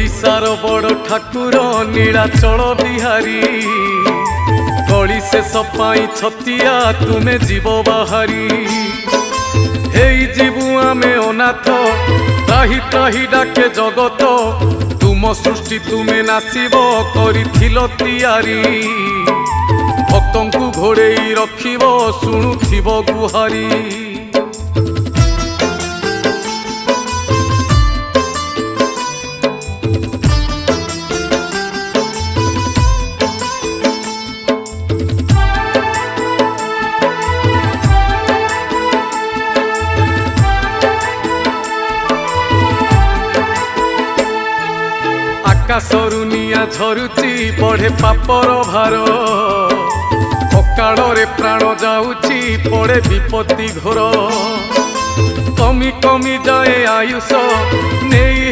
ओडिशार बड़ ठाकुर नीलाचल बिहारी गली से सपाई छतिया तुमे जीव बाहारी हेई जीवु आमे अनाथ त्राही त्राही डाके जगत तुम सृष्टि तुमे नासिब करिथिलो तियारी भक्तंकु घोड़ेई रखिब शुणुथिब गुहारी आकाशरु निया झरुची बढ़े पापर भार अकाଳରେ प्राण जाऊची पड़े विपत्ति घोर कमी कमी जाए आयुष नहीं